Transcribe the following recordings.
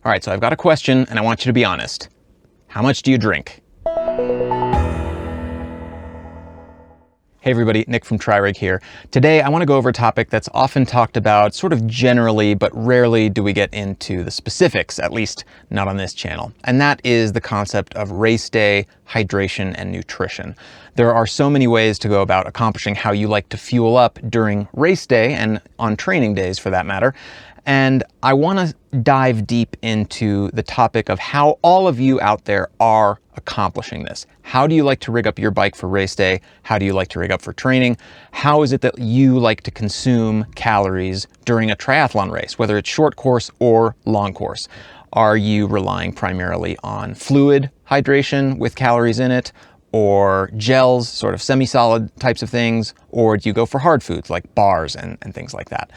All right, so I've got a question and I want you to be honest. How much do you drink? Hey everybody, Nick from TriRig here. Today I want to go over a topic that's often talked about sort of generally, but rarely do we get into the specifics, at least not on this channel. And that is the concept of race day hydration and nutrition. There are so many ways to go about accomplishing how you like to fuel up during race day and on training days for that matter. And I want to dive deep into the topic of how all of you out there are accomplishing this. How do you like to rig up your bike for race day? How do you like to rig up for training? How is it that you like to consume calories during a triathlon race, whether it's short course or long course? Are you relying primarily on fluid hydration with calories in it, or gels, sort of semi-solid types of things, or do you go for hard foods like bars and things like that?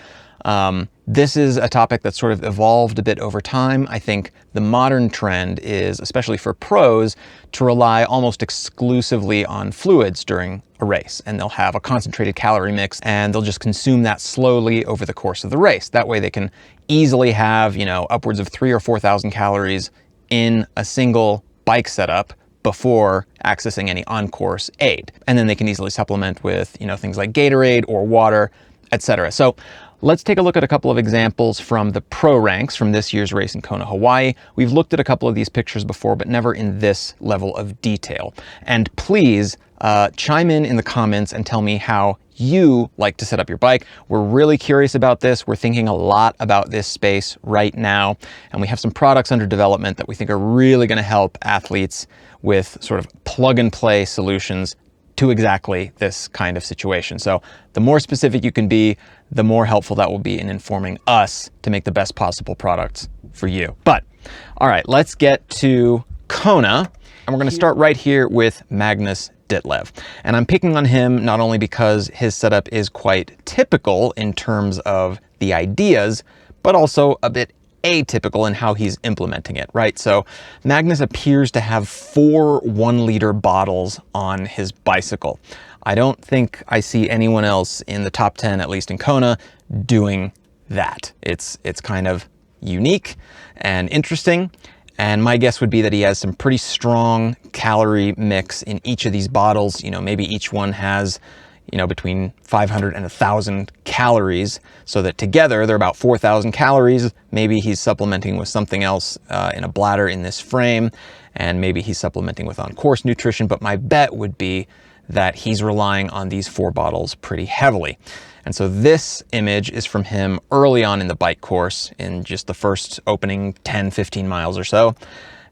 This is a topic that's sort of evolved a bit over time. I think the modern trend is, especially for pros, to rely almost exclusively on fluids during a race. And they'll have a concentrated calorie mix and they'll just consume that slowly over the course of the race. That way they can easily have, upwards of 3,000 or 4,000 calories in a single bike setup before accessing any on-course aid. And then they can easily supplement with, things like Gatorade or water, etc. So let's take a look at a couple of examples from the pro ranks from this year's race in Kona, Hawaii. We've looked at a couple of these pictures before, but never in this level of detail. And please chime in the comments and tell me how you like to set up your bike. We're really curious about this. We're thinking a lot about this space right now, and we have some products under development that we think are really going to help athletes with sort of plug and play solutions to exactly this kind of situation. So the more specific you can be, the more helpful that will be in informing us to make the best possible products for you. But all right, let's get to Kona. And we're going to start right here with Magnus Ditlev. And I'm picking on him not only because his setup is quite typical in terms of the ideas, but also a bit atypical in how he's implementing it, right? So Magnus appears to have 4 1-liter bottles on his bicycle. I don't think I see anyone else in the top 10, at least in Kona, doing that. It's kind of unique and interesting. And my guess would be that he has some pretty strong calorie mix in each of these bottles. Maybe each one has between 500 and 1,000 calories, so that together they're about 4,000 calories. Maybe he's supplementing with something else in a bladder in this frame, and maybe he's supplementing with on-course nutrition, but my bet would be that he's relying on these 4 bottles pretty heavily. And so this image is from him early on in the bike course, in just the first opening 10, 15 miles or so.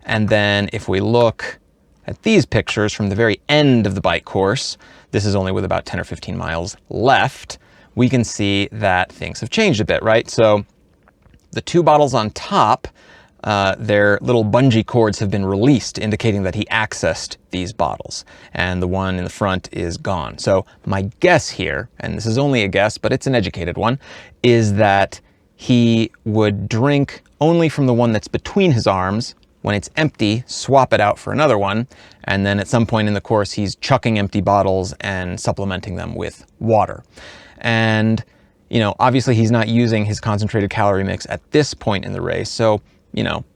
And then if we look at these pictures from the very end of the bike course, this is only with about 10 or 15 miles left, we can see that things have changed a bit, right? So the 2 bottles on top, their little bungee cords have been released, indicating that he accessed these bottles. And the one in the front is gone. So my guess here, and this is only a guess, but it's an educated one, is that he would drink only from the one that's between his arms. When it's empty, swap it out for another one. And then at some point in the course, he's chucking empty bottles and supplementing them with water. And, obviously he's not using his concentrated calorie mix at this point in the race. So,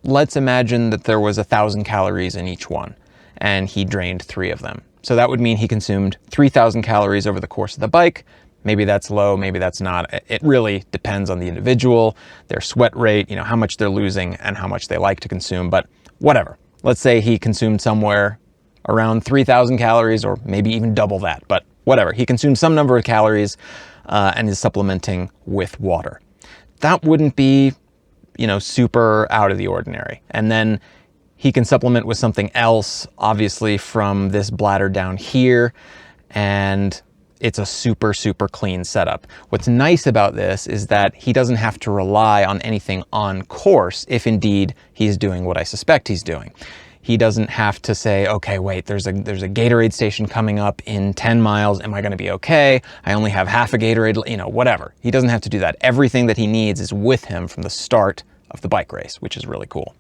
let's imagine that there was 1,000 calories in each one and he drained 3 of them. So that would mean he consumed 3,000 calories over the course of the bike. Maybe that's low, maybe that's not. It really depends on the individual, their sweat rate, how much they're losing and how much they like to consume, but whatever. Let's say he consumed somewhere around 3,000 calories, or maybe even double that, but whatever. He consumed some number of calories and is supplementing with water. That wouldn't be, super out of the ordinary. And then he can supplement with something else, obviously from this bladder down here, and it's a super, super clean setup. What's nice about this is that he doesn't have to rely on anything on course if indeed he's doing what I suspect he's doing. He doesn't have to say, okay, wait, there's a Gatorade station coming up in 10 miles. Am I going to be okay? I only have half a Gatorade, whatever. He doesn't have to do that. Everything that he needs is with him from the start of the bike race, which is really cool.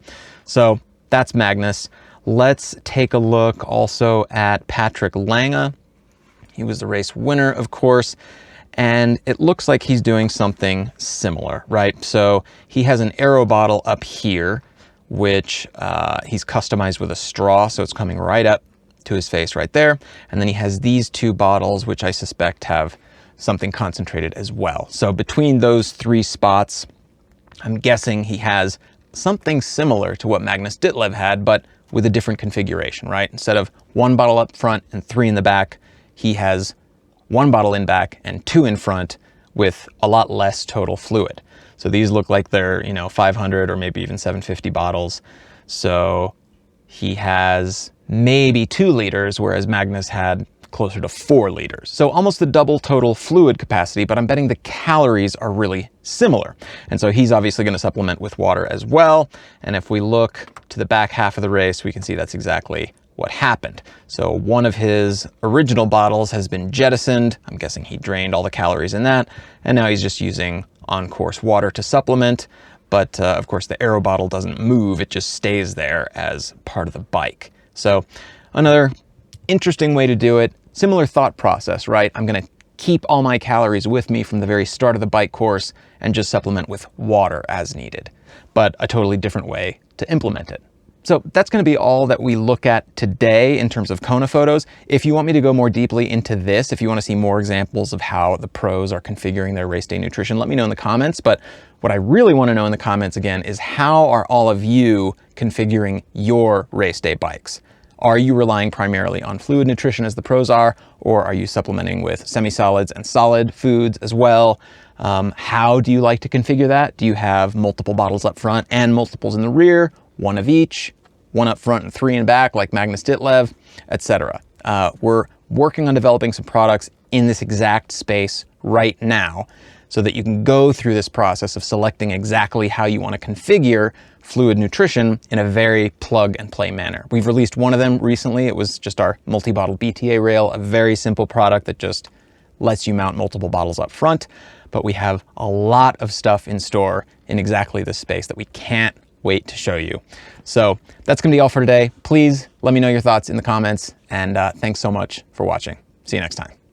So that's Magnus. Let's take a look also at Patrick Lange. He was the race winner, of course, and it looks like he's doing something similar, right? So he has an Aero bottle up here which he's customized with a straw, so it's coming right up to his face right there. And then he has these 2 bottles, which I suspect have something concentrated as well. So between those 3 spots, I'm guessing he has something similar to what Magnus Ditlev had, but with a different configuration, right? Instead of 1 bottle up front and 3 in the back, he has 1 bottle in back and 2 in front with a lot less total fluid. So these look like they're, 500 or maybe even 750 bottles. So he has maybe 2 liters, whereas Magnus had closer to 4 liters. So almost the double total fluid capacity, but I'm betting the calories are really similar. And so he's obviously going to supplement with water as well. And if we look to the back half of the race, we can see that's exactly what happened. So one of his original bottles has been jettisoned. I'm guessing he drained all the calories in that. And now he's just using on-course water to supplement. But of course the Aero bottle doesn't move. It just stays there as part of the bike. So another interesting way to do it. Similar thought process, right? I'm going to keep all my calories with me from the very start of the bike course and just supplement with water as needed, but a totally different way to implement it. So that's going to be all that we look at today in terms of Kona photos. If you want me to go more deeply into this, if you want to see more examples of how the pros are configuring their race day nutrition, let me know in the comments. But what I really want to know in the comments again is, how are all of you configuring your race day bikes? Are you relying primarily on fluid nutrition as the pros are, or are you supplementing with semi-solids and solid foods as well? How do you like to configure that? Do you have multiple bottles up front and multiples in the rear, 1 of each, 1 up front and 3 in back like Magnus Ditlev, etc.? We're working on developing some products in this exact space right now so that you can go through this process of selecting exactly how you want to configure fluid nutrition in a very plug and play manner. We've released one of them recently. It was just our multi-bottle BTA rail, a very simple product that just lets you mount multiple bottles up front. But we have a lot of stuff in store in exactly this space that we can't wait to show you. So that's going to be all for today. Please let me know your thoughts in the comments, and thanks so much for watching. See you next time.